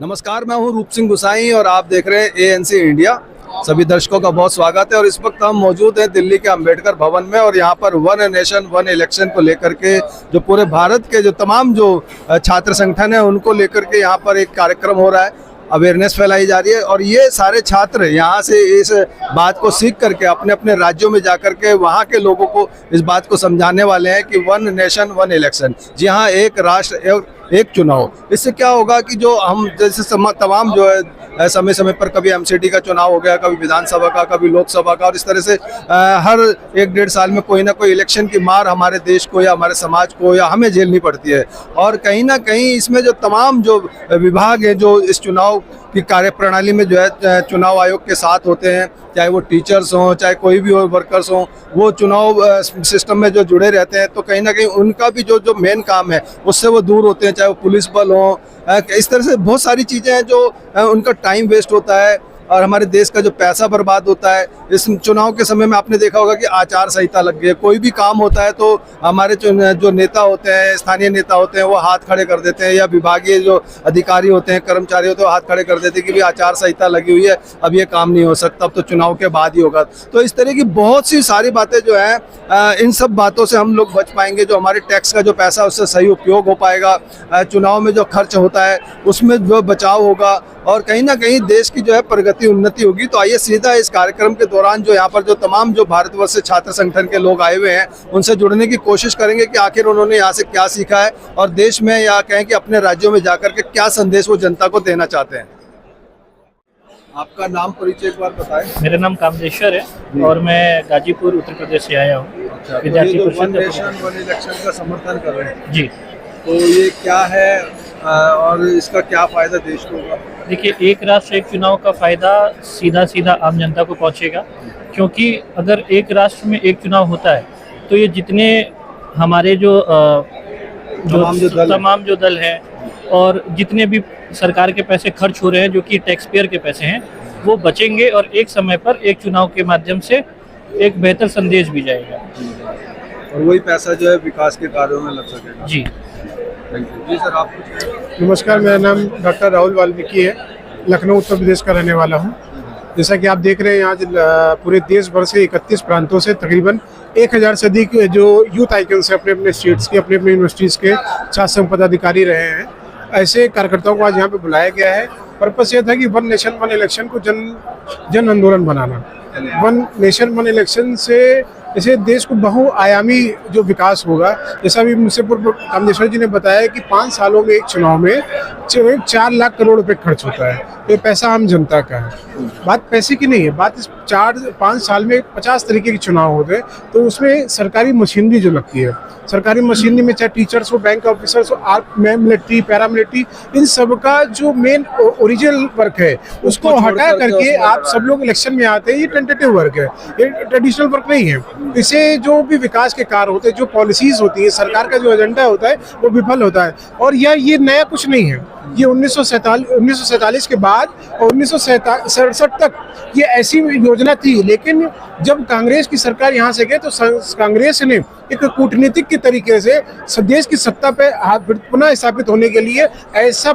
नमस्कार, मैं हूं रूप सिंह गुसाई और आप देख रहे हैं एएनसी इंडिया। सभी दर्शकों का बहुत स्वागत है और इस वक्त हम मौजूद हैं दिल्ली के अंबेडकर भवन में और यहाँ पर वन नेशन वन इलेक्शन को लेकर के जो पूरे भारत के जो तमाम जो छात्र संगठन है उनको लेकर के यहाँ पर एक कार्यक्रम हो रहा है, अवेयरनेस फैलाई जा रही है और ये सारे छात्र यहाँ से इस बात को सीख करके अपने अपने राज्यों में जाकर के वहाँ के लोगों को इस बात को समझाने वाले हैं कि वन नेशन वन इलेक्शन, जी हाँ, एक राष्ट्र एक चुनाव। इससे क्या होगा कि जो हम जैसे तमाम जो है समय समय पर कभी एमसीडी का चुनाव हो गया, कभी विधानसभा का, कभी लोकसभा का, और इस तरह से हर 1-1.5 साल में कोई ना कोई इलेक्शन की मार हमारे देश को या हमारे समाज को या हमें झेलनी पड़ती है। और कहीं ना कहीं इसमें जो तमाम जो विभाग हैं जो इस चुनाव की कार्यप्रणाली में जो है चुनाव आयोग के साथ होते हैं, चाहे वो टीचर्स हों चाहे कोई भी हो वर्कर्स हों, वो चुनाव सिस्टम में जो जुड़े रहते हैं, तो कहीं ना कहीं उनका भी जो मेन काम है उससे वो दूर होते हैं, चाहे वो पुलिस बल हो। इस तरह से बहुत सारी चीज़ें हैं जो उनका टाइम वेस्ट होता है और हमारे देश का जो पैसा बर्बाद होता है। इस चुनाव के समय में आपने देखा होगा कि आचार संहिता लग गई है, कोई भी काम होता है तो हमारे जो नेता होते हैं, स्थानीय नेता होते हैं, वो हाथ खड़े कर देते हैं, या विभागीय जो अधिकारी होते हैं, कर्मचारी होते हैं, वो हाथ खड़े कर देते हैं कि भाई आचार संहिता लगी हुई है, अब ये काम नहीं हो सकता, अब तो चुनाव के बाद ही होगा। तो इस तरह की बहुत सी सारी बातें जो हैं, इन सब बातों से हम लोग बच पाएंगे। जो हमारे टैक्स का जो पैसा उससे सही उपयोग हो पाएगा, चुनाव में जो खर्च होता है उसमें जो बचाव होगा और कहीं ना कहीं देश की जो है प्रगति उन्नति होगी। तो आइए सीधा इस कार्यक्रम के दौरान जो यहाँ पर जो तमाम जो भारतवर्ष से छात्र संगठन के लोग आए हुए हैं उनसे जुड़ने की कोशिश करेंगे कि आखिर उन्होंने यहाँ से क्या सीखा है और देश में या कहें कि अपने राज्यों में जाकर के क्या संदेश वो जनता को देना चाहते हैं। आपका नाम परिचय एक बार बताएं। मेरा नाम कामदेश्वर है और मैं गाजीपुर उत्तर प्रदेश से आया हूँ। अच्छा, तो ये जो वन नेशन वन इलेक्शन का समर्थन कर रहे हैं जी, तो ये क्या है और इसका क्या फायदा देश को होगा? देखिए, एक राष्ट्र एक चुनाव का फायदा सीधा सीधा आम जनता को पहुंचेगा, क्योंकि अगर एक राष्ट्र में एक चुनाव होता है तो ये जितने हमारे तमाम जो दल हैं और जितने भी सरकार के पैसे खर्च हो रहे हैं जो कि टैक्स पेयर के पैसे हैं, वो बचेंगे और एक समय पर एक चुनाव के माध्यम से एक बेहतर संदेश भी जाएगा और वही पैसा जो है विकास के कार्यों में लग सकेगा। जी जी सर, आप नमस्कार, मेरा नाम डॉक्टर राहुल वाल्मीकि है, लखनऊ उत्तर प्रदेश का रहने वाला हूँ। जैसा कि आप देख रहे हैं आज पूरे देश भर से 31 प्रांतों से तकरीबन 1000 से अधिक जो यूथ आइकन्स हैं अपने अपने स्टेट्स के, अपने अपने यूनिवर्सिटीज़ के छात्र संघ पदाधिकारी रहे हैं। ऐसे कार्यकर्ताओं को आज यहाँ पे बुलाया गया है। पर्पस ये था कि वन नेशन वन इलेक्शन को जन आंदोलन बनाना। वन नेशन वन इलेक्शन से जैसे देश को बहुआयामी जो विकास होगा, जैसा भी मुझसे पूर्व कामदेश्वर जी ने बताया कि 5 सालों में एक चुनाव में 4 लाख करोड़ रुपए खर्च होता है। ये पैसा आम जनता का है। बात पैसे की नहीं है, बात 4-5 साल में 50 तरीके के चुनाव होते हैं, तो उसमें सरकारी मशीनरी जो लगती है, सरकारी मशीनरी में चाहे टीचर्स हो, बैंक ऑफिसर्स हो, मिलिट्री, पैरामिलिट्री, इन सब का जो मेन ओरिजिनल वर्क है उसको हटा करके आप सब लोग इलेक्शन में आते हैं। ये टेंटेटिव वर्क है, ये ट्रेडिशनल वर्क नहीं है। इसे जो भी विकास के कार्य होते हैं, जो पॉलिसीज होती है, सरकार का जो एजेंडा होता है वो विफल होता है। और ये नया कुछ नहीं है, ये 1947 के बाद और 1967 तक ये ऐसी योजना थी। लेकिन जब कांग्रेस की सरकार यहाँ से गई तो कांग्रेस ने एक कूटनीतिक के तरीके से देश की सत्ता पे पुनः स्थापित होने के लिए ऐसा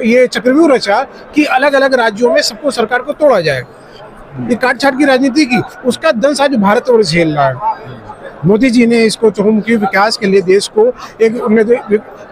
ये चक्रव्यूह रचा कि अलग अलग राज्यों में सबको सरकार को तोड़ा जाए। ये काट छाट की राजनीति की, उसका दंश आज भारत और झेल रहा है। मोदी जी ने इसको चहुमुखी विकास के लिए देश को एक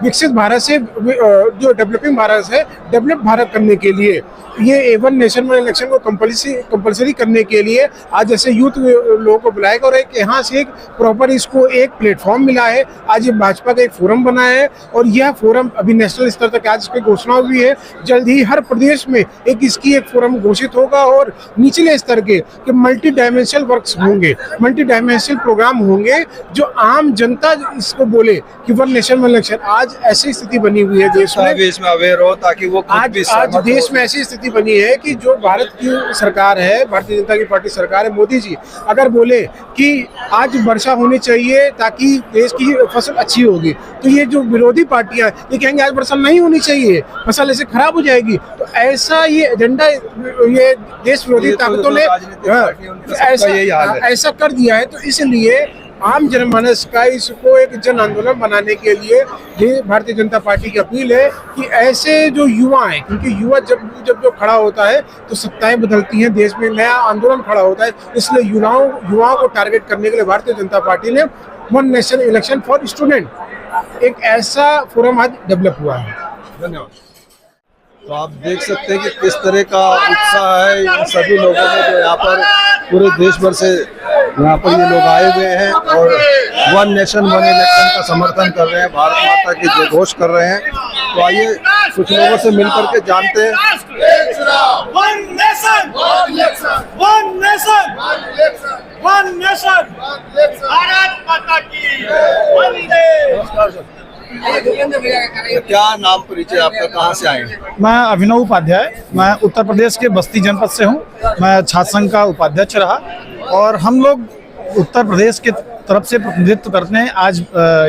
विकसित भारत से जो डेवलपिंग भारत है, डेवलप भारत करने के लिए ये वन नेशन वन इलेक्शन को कंपलसरी करने के लिए आज जैसे यूथ लोगों को बुलाया गया और एक यहाँ से एक प्रॉपर इसको एक प्लेटफॉर्म मिला है। आज ये भाजपा का एक फोरम बना है और यह फोरम अभी नेशनल स्तर तक आज इसकी घोषणा हुई है। जल्द ही हर प्रदेश में इसकी एक फोरम घोषित होगा और निचले स्तर के मल्टी डायमेंशनल वर्क्स होंगे, मल्टी डायमेंशनल प्रोग्राम होंगे जो आम जनता इसको बोले कि वन नेशन वन इलेक्शन। आज ऐसी स्थिति बनी हुई है देश में अवेयर हो ताकि वो आज देश में ऐसी स्थिति बनी है कि जो भारत की सरकार है, भारतीय जनता पार्टी सरकार है, मोदी जी अगर बोले कि आज वर्षा होनी चाहिए ताकि देश की फसल अच्छी होगी, तो ये जो विरोधी पार्टियां ये कहेंगे आज वर्षा नहीं होनी चाहिए, फसल ऐसे खराब हो जाएगी। तो ऐसा ये एजेंडा ये देश विरोधी ताकतों ने ऐसा कर दिया है। तो इसलिए आम जनमानस का इसको एक जन आंदोलन बनाने के लिए ये भारतीय जनता पार्टी की अपील है कि ऐसे जो युवा हैं, क्योंकि युवा जब जो खड़ा होता है तो सत्ताएं बदलती हैं, देश में नया आंदोलन खड़ा होता है, इसलिए युवाओं को टारगेट करने के लिए भारतीय जनता पार्टी ने one nation election for student एक ऐसा फोरम आज डेवलप हुआ है। धन्यवाद। तो आप देख सकते हैं कि किस तरह का उत्साह है इन सभी लोगों में जो यहाँ पर पूरे देश भर से यहाँ पर ये लोग आए हुए हैं और वन नेशन वन इलेक्शन का समर्थन कर रहे हैं, भारत माता की जय घोष कर रहे हैं। तो आइए कुछ लोगों से मिल करके जानते हैं। One nation one nation one nation Bharat माता की वंदे। क्या नाम परिचय आपका, कहाँ से आए हैं? मैं अभिनव उपाध्याय, मैं उत्तर प्रदेश के बस्ती जनपद से हूँ। मैं छात्र संघ का उपाध्यक्ष रहा और हम लोग उत्तर प्रदेश के तरफ से प्रतिनिधित्व करते हैं। आज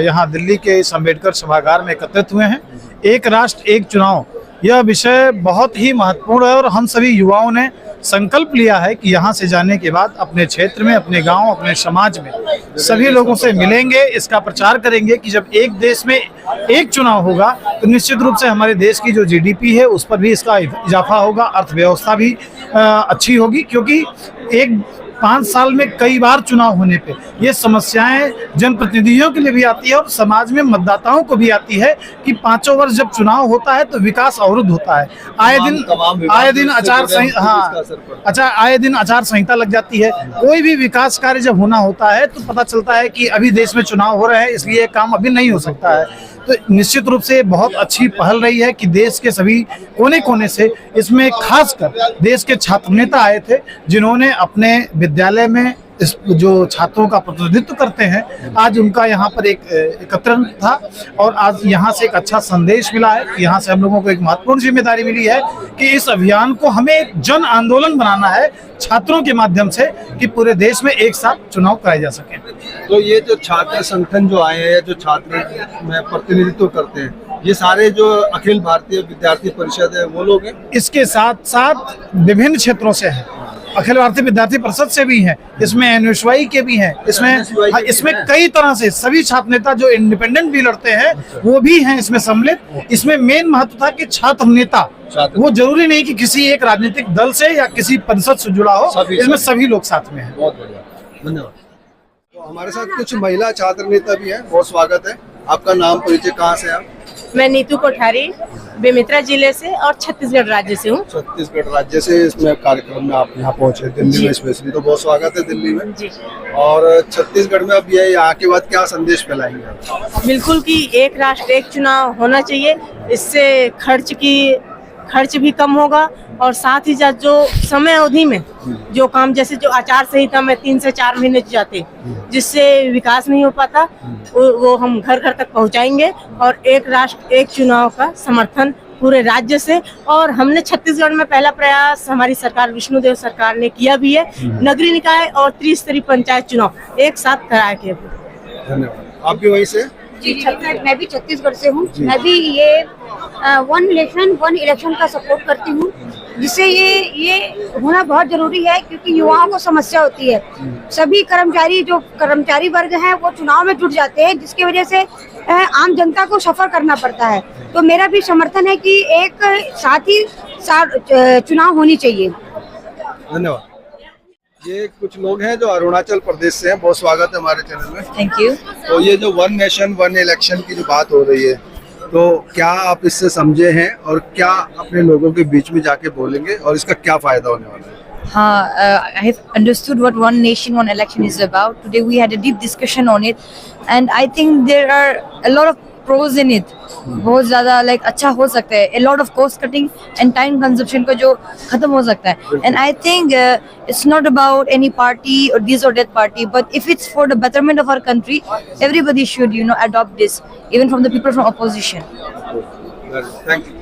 यहाँ दिल्ली के इस अम्बेडकर सभागार में एकत्रित हुए हैं। एक राष्ट्र एक चुनाव, यह विषय बहुत ही महत्वपूर्ण है और हम सभी युवाओं ने संकल्प लिया है कि यहाँ से जाने के बाद अपने क्षेत्र में, अपने गांव, अपने समाज में सभी लोगों से मिलेंगे, इसका प्रचार करेंगे कि जब एक देश में एक चुनाव होगा तो निश्चित रूप से हमारे देश की जो जीडीपी है उस पर भी इसका इजाफा होगा, अर्थव्यवस्था भी अच्छी होगी, क्योंकि एक 5 साल में कई बार चुनाव होने पे ये समस्याएं जनप्रतिनिधियों के लिए भी आती है और समाज में मतदाताओं को भी आती है कि 5 वर्ष जब चुनाव होता है तो विकास अवरुद्ध होता है। आए दिन आचार संहिता आए दिन आचार संहिता लग जाती है। कोई भी विकास कार्य जब होना होता है तो पता चलता है कि अभी देश में चुनाव हो रहे हैं, इसलिए काम अभी नहीं हो सकता है। तो निश्चित रूप से बहुत अच्छी पहल रही है कि देश के सभी कोने कोने से, इसमें खासकर देश के छात्र नेता आए थे जिन्होंने अपने विद्यालय में इस जो छात्रों का प्रतिनिधित्व करते हैं, आज उनका यहाँ पर एक एकत्रण था और आज यहाँ से एक अच्छा संदेश मिला है। यहाँ से हम लोगों को एक महत्वपूर्ण जिम्मेदारी मिली है कि इस अभियान को हमें एक जन आंदोलन बनाना है छात्रों के माध्यम से कि पूरे देश में एक साथ चुनाव कराए जा सके। तो ये जो छात्र संगठन जो आए हैं, जो छात्र में प्रतिनिधित्व करते हैं, ये सारे जो अखिल भारतीय विद्यार्थी परिषद है वो लोग हैं? इसके साथ साथ विभिन्न क्षेत्रों से हैं, अखिल भारतीय विद्यार्थी परिषद से भी हैं, इसमें एनएसवाई के भी हैं, इसमें कई तरह से सभी छात्र नेता जो इंडिपेंडेंट भी लड़ते हैं वो भी हैं इसमें सम्मिलित। इसमें मेन महत्व था कि छात्र नेता, वो जरूरी नहीं कि किसी एक राजनीतिक दल से या किसी परिषद से जुड़ा हो, इसमें सभी लोग साथ में हैं। बहुत बढ़िया, धन्यवाद। तो हमारे साथ कुछ महिला छात्र नेता भी हैं, बहुत स्वागत है। आपका नाम परिचय, कहाँ से आप? मैं नीतू कोठारी बेमेतरा जिले से और छत्तीसगढ़ राज्य से हूँ। छत्तीसगढ़ राज्य से इसमें कार्यक्रम में आप यहाँ पहुँचे दिल्ली में स्पेशली, तो बहुत स्वागत है दिल्ली में जी। और छत्तीसगढ़ में अब ये यहाँ के बाद क्या संदेश फैलाएंगे आप? बिल्कुल कि एक राष्ट्र एक चुनाव होना चाहिए, इससे खर्च भी कम होगा और साथ ही साथ जो समय अवधि में जो काम, जैसे जो आचार संहिता में 3 से 4 महीने जाते जिससे विकास नहीं हो पाता, वो हम घर घर तक पहुंचाएंगे और एक राष्ट्र एक चुनाव का समर्थन पूरे राज्य से। और हमने छत्तीसगढ़ में पहला प्रयास हमारी सरकार विष्णुदेव सरकार ने किया भी है, नगरीय निकाय और त्रिस्तरीय पंचायत चुनाव एक साथ कराए के। धन्यवाद। आप भी वहीं से? जी, मैं भी छत्तीसगढ़ से हूँ। मैं भी ये वन नेशन वन इलेक्शन का सपोर्ट करती हूँ, जिससे ये होना बहुत जरूरी है, क्योंकि युवाओं को समस्या होती है। सभी कर्मचारी वर्ग हैं वो चुनाव में जुट जाते हैं, जिसकी वजह से आम जनता को सफर करना पड़ता है। तो मेरा भी समर्थन है कि एक साथ ही चुनाव होनी चाहिए। धन्यवाद। ये कुछ लोग हैं जो अरुणाचल प्रदेश से हैं, बहुत स्वागत है हमारे चैनल में। Thank you. तो ये जो वन नेशन वन इलेक्शन की जो बात हो रही है, तो क्या आप इससे समझे हैं और क्या अपने लोगों के बीच में जाके बोलेंगे और इसका क्या फायदा होने वाला है? I have understood what one nation, one election is about. Today we had a deep discussion on it, and I think there are a lot of pros in it. बहुत ज़्यादा अच्छा हो सकता है. A lot of cost cutting and time consumption को जो खत्म हो सकता है. And I think it's not about any party or this or that party, but if it's for the betterment of our country, everybody should adopt this, even from the people from opposition. Thank you.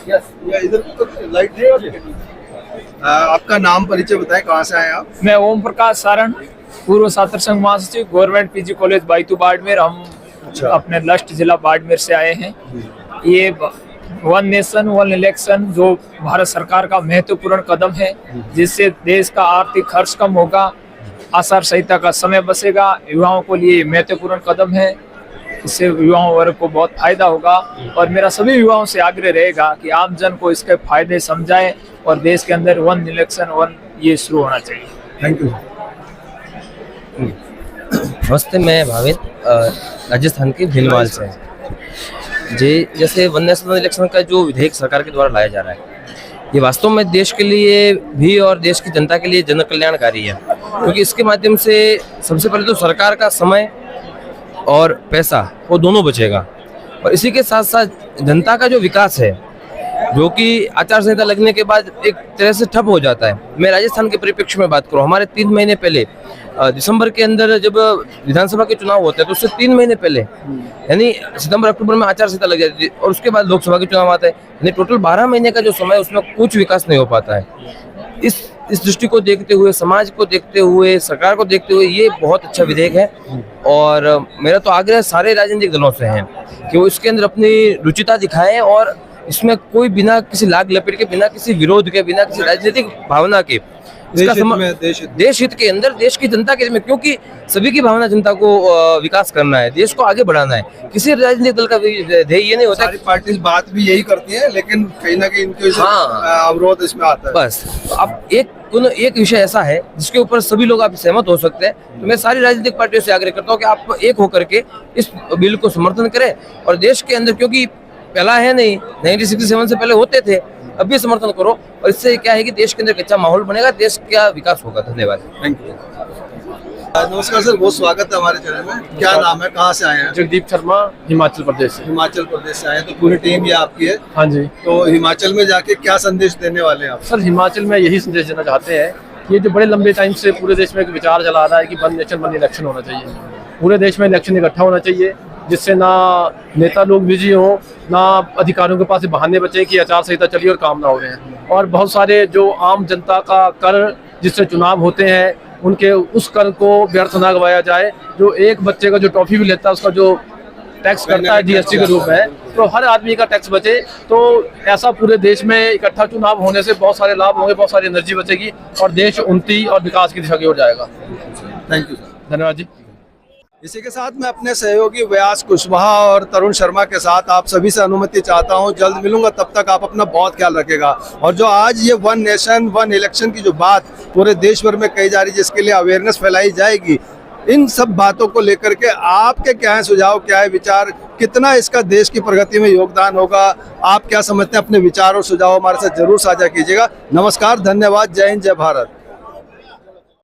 Yes. इधर light है। आपका नाम परिचय बताएं, कहाँ से आए आप? मैं ओम प्रकाश सारण, पूर्व छात्र संघ महासचिव, government PG college Baytu Barmer. हम अपने लस्ट जिला बाड़मेर से आए हैं। ये वन नेशन वन इलेक्शन जो भारत सरकार का महत्वपूर्ण कदम है, जिससे देश का आर्थिक खर्च कम होगा आचार संहिता का समय बचेगा, युवाओं को लिए महत्वपूर्ण कदम है। इससे युवाओं वर्ग को बहुत फायदा होगा और मेरा सभी युवाओं से आग्रह रहेगा कि आम जन को इसके फायदे समझाएं और देश के अंदर वन इलेक्शन वन ये शुरू होना चाहिए। Thank you. नमस्ते, मैं भावित राजस्थान के भीलवाल से। जी, जैसे वन नेशन वन इलेक्शन का जो विधेयक सरकार के द्वारा लाया जा रहा है, ये वास्तव में देश के लिए भी और देश की जनता के लिए जन कल्याणकारी है, क्योंकि इसके माध्यम से सबसे पहले तो सरकार का समय और पैसा वो दोनों बचेगा और इसी के साथ साथ जनता का जो विकास है, जो कि आचार संहिता लगने के बाद एक तरह से ठप हो जाता है। मैं राजस्थान के परिप्रेक्ष्य में बात करूँ, हमारे 3 महीने पहले दिसंबर के अंदर जब विधानसभा के चुनाव होते हैं तो उससे 3 महीने पहले यानी सितंबर अक्टूबर में आचार संहिता लग जाती है और उसके बाद लोकसभा के चुनाव आते हैं, यानी टोटल 12 महीने का जो समय उसमें कुछ विकास नहीं हो पाता है। इस दृष्टि को देखते हुए, समाज को देखते हुए, सरकार को देखते हुए ये बहुत अच्छा विधेयक है और मेरा तो आग्रह सारे राजनीतिक दलों से है कि वो इसके अंदर अपनी रुचिता दिखाएं और इसमें कोई बिना किसी लाग लपेट के, बिना किसी विरोध के, बिना किसी राजनीतिक भावना के, देश हित के अंदर, देश की जनता के में, क्योंकि सभी की भावना जनता को विकास करना है, देश को आगे बढ़ाना है। किसी राजनीतिक दल का ध्येय ये नहीं होता। सारी पार्टी बात भी यही करती है, लेकिन कहीं ना कहीं इनके अवरोध इसमें आता है। बस अब एक विषय ऐसा है जिसके ऊपर सभी लोग आप सहमत हो सकते हैं, तो मैं सारी राजनीतिक पार्टियों से आग्रह करता हूँ कि आप एक होकर के इस बिल को समर्थन करें और देश के अंदर, क्योंकि पहला है नहीं, 1967 से पहले होते थे, अब भी समर्थन करो और इससे क्या है कि देश के अंदर एक अच्छा माहौल बनेगा, देश का विकास होगा। धन्यवाद। Thank you. नमस्कार सर, बहुत स्वागत है हमारे चैनल में। क्या नाम है, कहाँ से आए हैं? जगदीप शर्मा, हिमाचल प्रदेश से। हिमाचल प्रदेश से आए हैं, तो पूरी टीम ये आपकी है? हाँ जी। तो हिमाचल में जाके क्या संदेश देने वाले हैं आप? सर, हिमाचल में यही संदेश देना चाहते हैं कि ये जो बड़े लंबे टाइम से पूरे देश में एक विचार चला रहा है कि वन नेशन वन इलेक्शन होना चाहिए, पूरे देश में इलेक्शन इकट्ठा होना चाहिए, जिससे ना नेता लोग बिजी हों, ना अधिकारियों के पास बहाने बचे कि आचार संहिता चलिए और काम ना हो रहे हैं। और बहुत सारे जो आम जनता का कर जिससे चुनाव होते हैं, उनके उस कर को व्यर्थ ना गवाया जाए। जो एक बच्चे का जो टॉफी भी लेता है उसका जो टैक्स करता है जीएसटी के रूप में, तो हर आदमी का टैक्स बचे, तो ऐसा पूरे देश में इकट्ठा चुनाव होने से बहुत सारे लाभ होंगे, बहुत सारी एनर्जी बचेगी और देश उन्नति और विकास की दिशा की ओर जाएगा। Thank you sir. धन्यवाद जी। इसी के साथ मैं अपने सहयोगी व्यास कुशवाहा और तरुण शर्मा के साथ आप सभी से अनुमति चाहता हूं, जल्द मिलूंगा, तब तक आप अपना बहुत ख्याल रखेगा। और जो आज ये वन नेशन वन इलेक्शन की जो बात पूरे देश भर में कही जा रही है, जिसके लिए अवेयरनेस फैलाई जाएगी, इन सब बातों को लेकर के आपके क्या है सुझाव, क्या है विचार, कितना इसका देश की प्रगति में योगदान होगा, आप क्या समझते हैं? अपने विचार और सुझाव हमारे साथ जरूर साझा कीजिएगा। नमस्कार, धन्यवाद, जय हिंद, जय भारत।